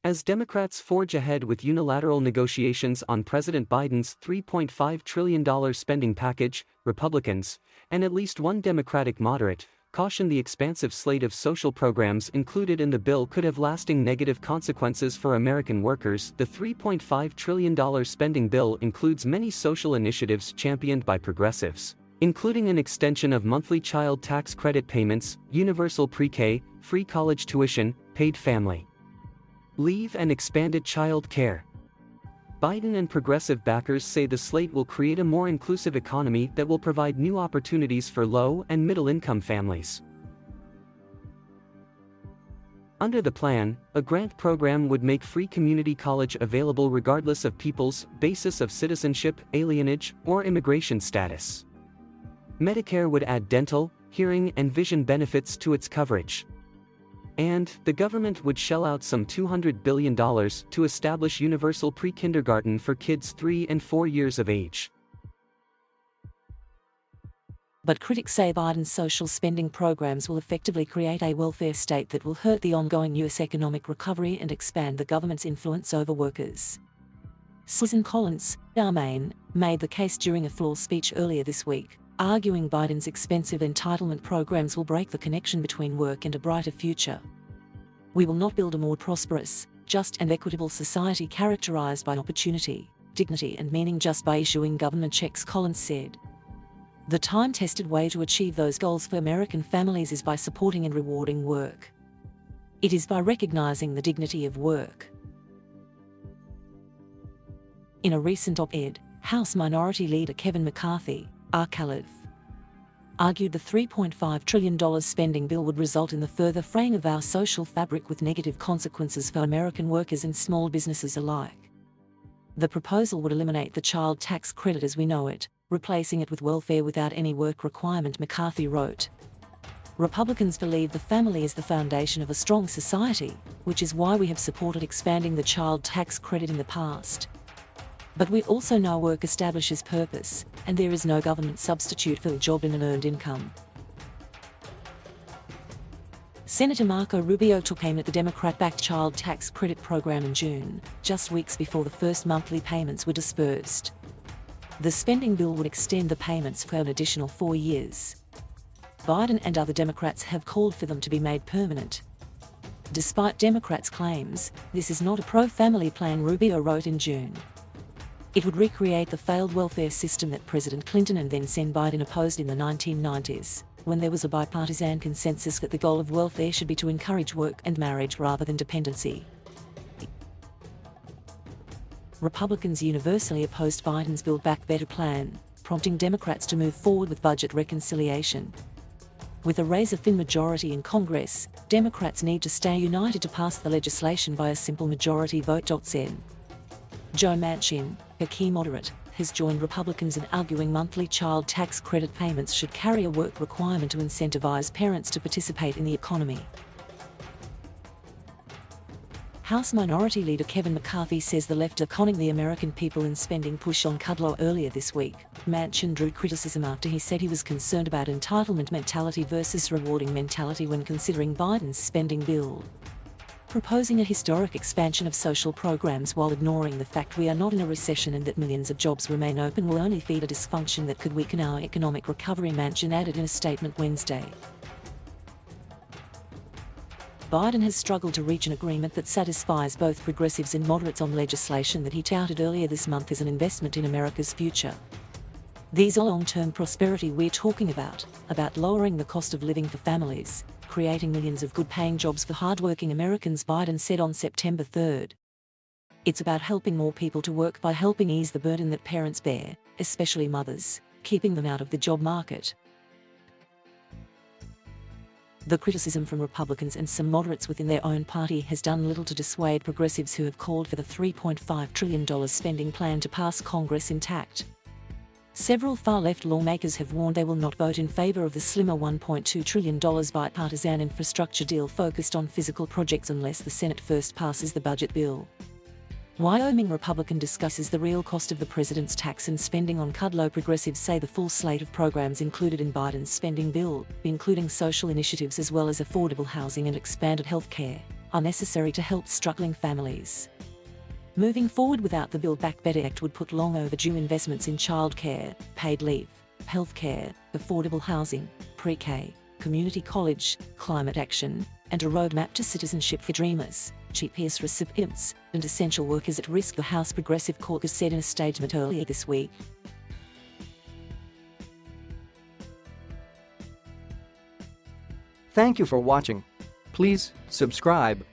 As Democrats forge ahead with unilateral negotiations on President Biden's $3.5 trillion spending package, Republicans, and at least one Democratic moderate, caution the expansive slate of social programs included in the bill could have lasting negative consequences for American workers. The $3.5 trillion spending bill includes many social initiatives championed by progressives, including an extension of monthly child tax credit payments, universal pre-K, free college tuition, paid family leave and expanded child care. Biden and progressive backers say the slate will create a more inclusive economy that will provide new opportunities for low- and middle-income families. Under the plan, a grant program would make free community college available regardless of people's basis of citizenship, alienage, or immigration status. Medicare would add dental, hearing, and vision benefits to its coverage. And the government would shell out some $200 billion to establish universal pre-kindergarten for kids 3 and 4 years of age. But critics say Biden's social spending programs will effectively create a welfare state that will hurt the ongoing U.S. economic recovery and expand the government's influence over workers. Susan Collins, Maine, made the case during a floor speech earlier this week, arguing Biden's expensive entitlement programs will break the connection between work and a brighter future. We will not build a more prosperous, just and equitable society characterized by opportunity, dignity and meaning just by issuing government checks, Collins said. The time-tested way to achieve those goals for American families is by supporting and rewarding work. It is by recognizing the dignity of work. In a recent op-ed, House Minority Leader Kevin McCarthy, ARC-Calif, argued the $3.5 trillion spending bill would result in the further fraying of our social fabric with negative consequences for American workers and small businesses alike. The proposal would eliminate the child tax credit as we know it, replacing it with welfare without any work requirement, McCarthy wrote. Republicans believe the family is the foundation of a strong society, which is why we have supported expanding the child tax credit in the past. But we also know work establishes purpose, and there is no government substitute for a job and an earned income. Senator Marco Rubio took aim at the Democrat-backed child tax credit program in June, just weeks before the first monthly payments were disbursed. The spending bill would extend the payments for an additional 4 years. Biden and other Democrats have called for them to be made permanent. Despite Democrats' claims, this is not a pro-family plan, Rubio wrote in June. It would recreate the failed welfare system that President Clinton and then Sen Biden opposed in the 1990s, when there was a bipartisan consensus that the goal of welfare should be to encourage work and marriage rather than dependency. Republicans universally opposed Biden's Build Back Better plan, prompting Democrats to move forward with budget reconciliation. With a razor-thin majority in Congress, Democrats need to stay united to pass the legislation by a simple majority vote. Sen. Joe Manchin, a key moderate, has joined Republicans in arguing monthly child tax credit payments should carry a work requirement to incentivize parents to participate in the economy. House Minority Leader Kevin McCarthy says the left are conning the American people in spending push on Kudlow earlier this week. Manchin drew criticism after he said he was concerned about entitlement mentality versus rewarding mentality when considering Biden's spending bill. Proposing a historic expansion of social programs while ignoring the fact we are not in a recession and that millions of jobs remain open will only feed a dysfunction that could weaken our economic recovery, Manchin added in a statement Wednesday. Biden has struggled to reach an agreement that satisfies both progressives and moderates on legislation that he touted earlier this month as an investment in America's future. These are long-term prosperity we're talking about lowering the cost of living for families, creating millions of good-paying jobs for hardworking Americans, Biden said on September 3. It's about helping more people to work by helping ease the burden that parents bear, especially mothers, keeping them out of the job market. The criticism from Republicans and some moderates within their own party has done little to dissuade progressives who have called for the $3.5 trillion spending plan to pass Congress intact. Several far-left lawmakers have warned they will not vote in favor of the slimmer $1.2 trillion bipartisan infrastructure deal focused on physical projects unless the Senate first passes the budget bill. Wyoming Republican discusses the real cost of the president's tax and spending on Kudlow. Progressives say the full slate of programs included in Biden's spending bill, including social initiatives as well as affordable housing and expanded health care, are necessary to help struggling families. Moving forward without the Build Back Better Act would put long overdue investments in childcare, paid leave, healthcare, affordable housing, pre-K, community college, climate action, and a roadmap to citizenship for dreamers, GPS recipients, and essential workers at risk, the House Progressive Caucus said in a statement earlier this week. Thank you for watching. Please subscribe.